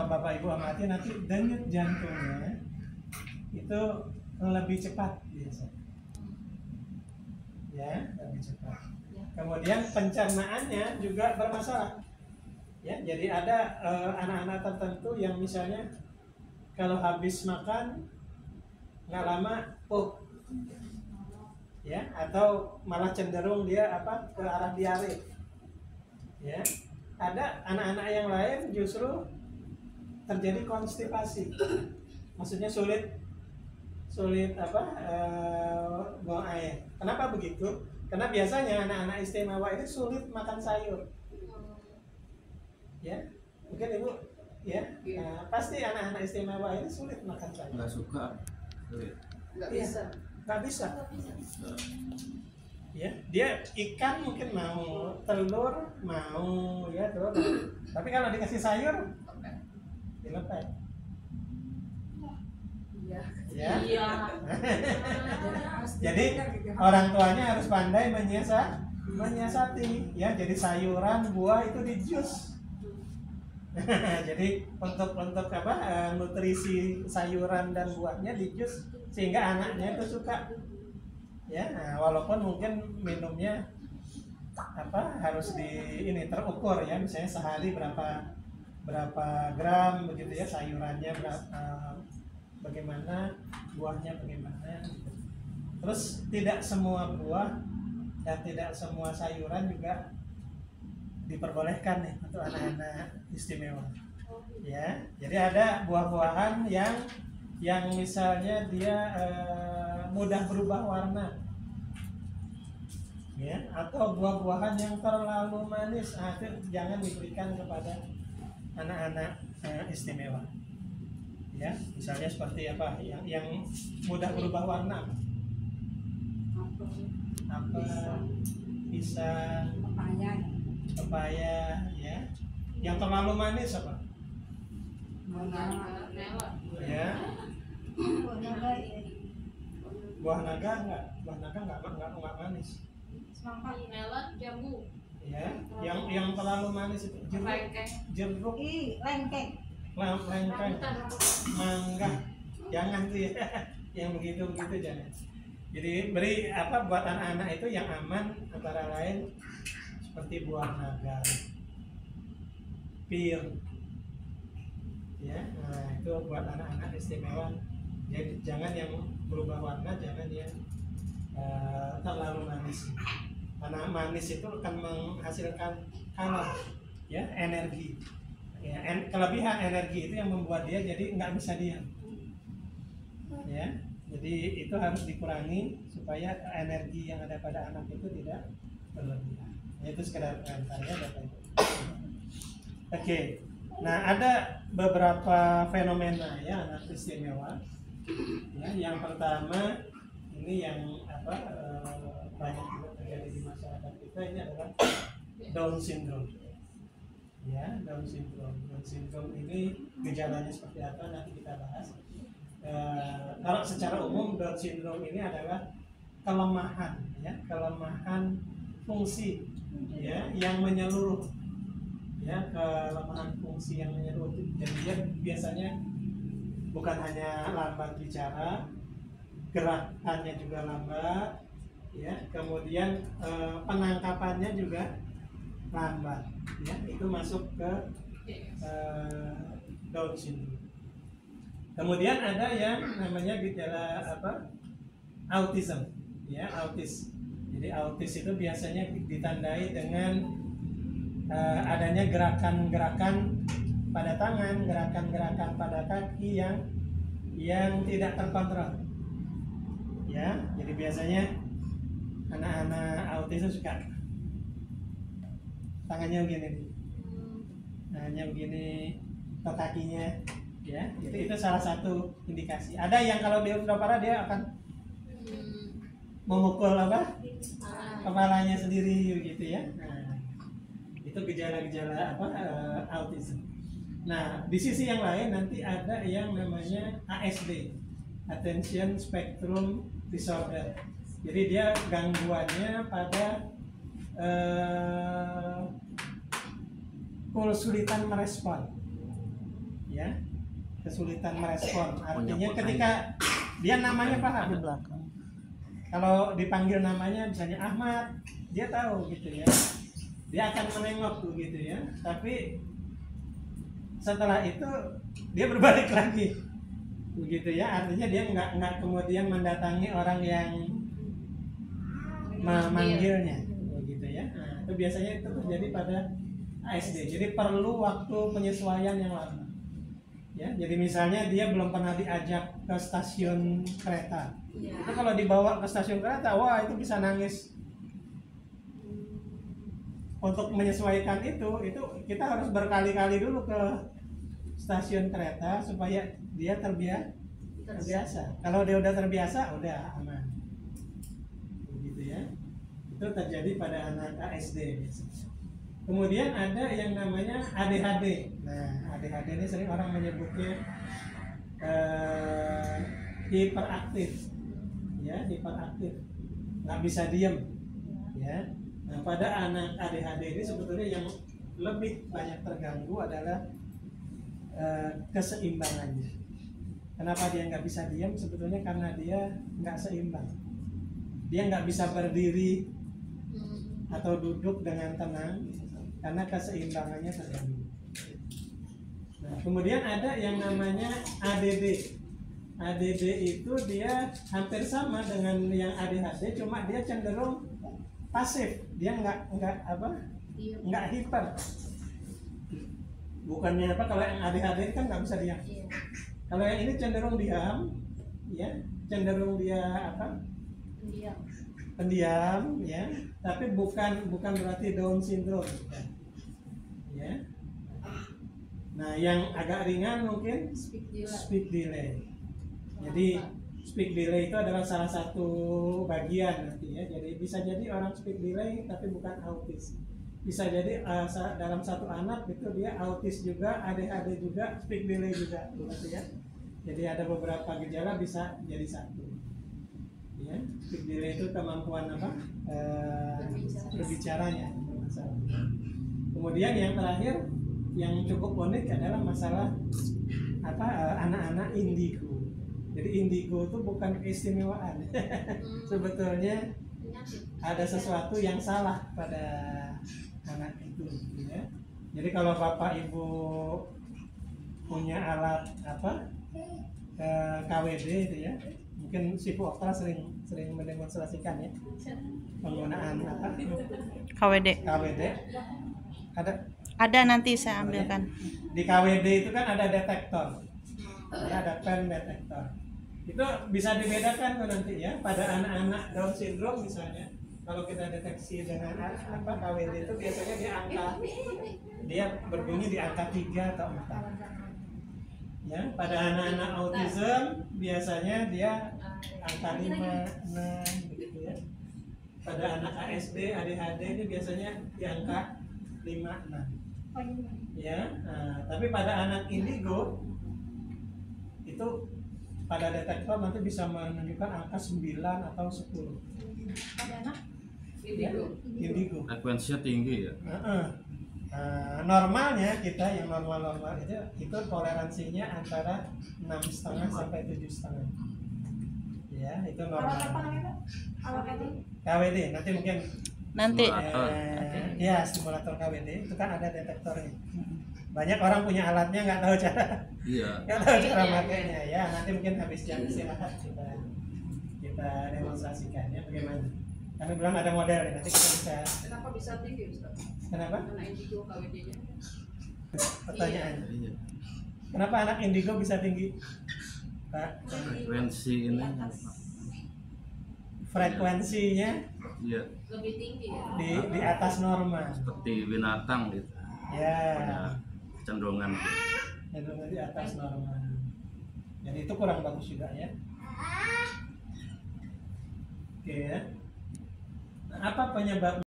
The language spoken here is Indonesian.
kalau Bapak Ibu amati nanti denyut jantungnya itu lebih cepat biasa. Ya, lebih cepat. Kemudian pencernaannya juga bermasalah. Ya, jadi ada anak-anak tertentu yang misalnya kalau habis makan nggak lama pup, ya, atau malah cenderung dia ke arah diare. Ya, ada anak-anak yang lain justru terjadi konstipasi, maksudnya sulit buang air. Kenapa begitu? Karena biasanya anak-anak istimewa ini sulit makan sayur. Ya, mungkin Ibu ya, pasti anak-anak istimewa ini sulit makan sayur. Nggak suka, sulit. Nggak bisa. Ya, dia ikan mungkin mau, telur mau, ya telur. Tapi kalau dikasih sayur, dilepek. Ya. Jadi orang tuanya harus pandai menyiasati, ya. Jadi sayuran, buah itu di jus. Jadi untuk nutrisi sayuran dan buahnya di jus sehingga anaknya itu suka. Ya, nah, walaupun mungkin minumnya harus terukur ya, misalnya sehari berapa gram begitu ya, sayurannya bagaimana, buahnya bagaimana. Terus tidak semua buah dan tidak semua sayuran juga diperbolehkan nih untuk anak-anak istimewa. Ya, jadi ada buah-buahan yang misalnya dia mudah berubah warna, ya, atau buah-buahan yang terlalu manis, itu jangan diberikan kepada anak-anak istimewa. Ya, misalnya seperti yang mudah berubah warna, pisang, pepaya, ya. Yang terlalu manis apa? Ya. Buah naga nggak manis. Melon, jambu. Ya, yang terlalu manis itu jeruk, lengkeng, mangga, jangan tuh ya. Yang begitu jangan. Jadi beri buat anak-anak itu yang aman, antara lain seperti buah naga, pir, ya. Nah, itu buat anak-anak istimewa. Jadi jangan yang berubah warna, jangan yang terlalu manis. Karena manis itu akan menghasilkan kalor, ya, energi. Ya, kelebihan energi itu yang membuat dia jadi nggak bisa diam. Ya, jadi itu harus dikurangi supaya energi yang ada pada anak itu tidak berlebihan. Itu sekedar pengantarnya, Bapak Ibu. Oke. Nah, ada beberapa fenomena ya anak istimewa. Ya, yang pertama ini yang banyak juga terjadi di masyarakat kita, ini adalah Down syndrome. Ya, Down syndrome. Down syndrome ini gejalanya seperti apa nanti kita bahas. Kalau secara umum Down syndrome ini adalah kelemahan, ya, kelemahan fungsi, ya, yang menyeluruh, ya, kelemahan fungsi yang menyeluruh. Jadi dia biasanya bukan hanya lambat bicara, gerakannya juga lambat, ya, kemudian penangkapannya juga lambat, ya, itu masuk ke Down syndrome. Kemudian ada yang namanya gejala autism, ya, autis. Jadi autis itu biasanya ditandai dengan adanya gerakan-gerakan pada tangan, gerakan-gerakan pada kaki yang tidak terkontrol. Ya, jadi biasanya anak-anak autis itu suka tangannya begini, tangannya begini, atau kakinya, ya, itu salah satu indikasi. Ada yang kalau dia sudah parah dia akan memukul kepalanya sendiri gitu ya. Nah, itu gejala-gejala autism. Nah, di sisi yang lain nanti ada yang namanya ASD, Attention Spectrum Disorder. Jadi dia gangguannya pada kesulitan merespon, ya, ya, kesulitan merespon. Artinya Menyebut ketika dia namanya di paham, belakang. kalau dipanggil namanya misalnya Ahmad, dia tahu gitu ya, dia akan menengok gitu ya. Tapi setelah itu dia berbalik lagi, begitu ya. Artinya dia nggak kemudian mendatangi orang yang memanggilnya, begitu ya. Nah, itu biasanya itu terjadi pada ASD. Jadi perlu waktu penyesuaian yang lama. Ya, jadi misalnya dia belum pernah diajak ke stasiun kereta. Itu kalau dibawa ke stasiun kereta, wah itu bisa nangis. Untuk menyesuaikan itu kita harus berkali-kali dulu ke stasiun kereta supaya dia terbiasa. Kalau dia udah terbiasa, udah aman. Begitu ya. Itu terjadi pada anak ASD biasanya. Kemudian ada yang namanya ADHD. Nah, ADHD ini sering orang menyebutnya hiperaktif, ya, hiperaktif, nggak bisa diem, ya. Nah, pada anak ADHD ini sebetulnya yang lebih banyak terganggu adalah keseimbangannya. Kenapa dia nggak bisa diem? Sebetulnya karena dia nggak seimbang. Dia nggak bisa berdiri atau duduk dengan tenang karena keseimbangannya terganggu. Nah, kemudian ada yang namanya ADD. ADD itu dia hampir sama dengan yang ADHD, cuma dia cenderung pasif. Dia nggak hiper. Bukannya apa, kalau yang ADHD kan nggak bisa diam. Kalau yang ini cenderung diam, ya, cenderung dia apa? Pendiam, ya, tapi bukan berarti Down syndrome, ya. Nah, yang agak ringan mungkin speech delay. Jadi speech delay itu adalah salah satu bagian nanti ya. Jadi bisa jadi orang speech delay tapi bukan autis. Bisa jadi dalam satu anak itu dia autis juga, ADHD juga, speech delay juga, gitu ya. Jadi ada beberapa gejala bisa jadi satu. Ya, speech delay itu kemampuan apa? Berbicaranya. Kemudian yang terakhir yang cukup unik adalah masalah apa, anak-anak indigo. Jadi indigo itu bukan keistimewaan. Sebetulnya ada sesuatu yang salah pada anak itu, ya. Jadi kalau bapak ibu punya alat apa KWD itu ya, mungkin Sifu Oktra sering mendemonstrasikan ya penggunaan apa KWD. Ada nanti saya ambilkan. Di KWD itu kan ada detektor, ya, ada pen detektor. Itu bisa dibedakan tuh nanti ya pada anak-anak Down syndrome misalnya. Kalau kita deteksi dengan apa KWD itu biasanya dia berbunyi di angka 3 atau 4. Ya, pada anak-anak autism biasanya dia angka 5, 6 begitu ya. Pada anak ASD, ADHD ini biasanya di angka 5, 6. Ya, tapi pada anak indigo itu pada detektor nanti bisa menunjukkan angka 9 atau 10. Pada anak Indigo. Frekuensinya tinggi ya. Normalnya kita yang normal itu toleransinya antara 6,5 sampai 7,5. Ya, itu normal. Alat apa namanya, Pak? Alat apa? KWD nanti mungkin Nanti ya stimulator KWD itu kan ada detektornya. Banyak orang punya alatnya nggak tahu cara makainya ya. Nanti mungkin habis jam istirahat kita demonstrasikan ya bagaimana. Kami belum ada model ya, nanti kita bisa. Kenapa bisa tinggi, Ustaz? Kenapa? Anak indigo KWD-nya. Pertanyaannya. Iya. Kenapa anak indigo bisa tinggi? Pak, Frekuensi ini. frekuensinya Iya. Lebih tinggi ya. di atas normal. Seperti binatang gitu. Ya, Punya kecenderungan. di atas normal. Jadi itu kurang bagus juga ya. Oke ya. Nah, apa penyebab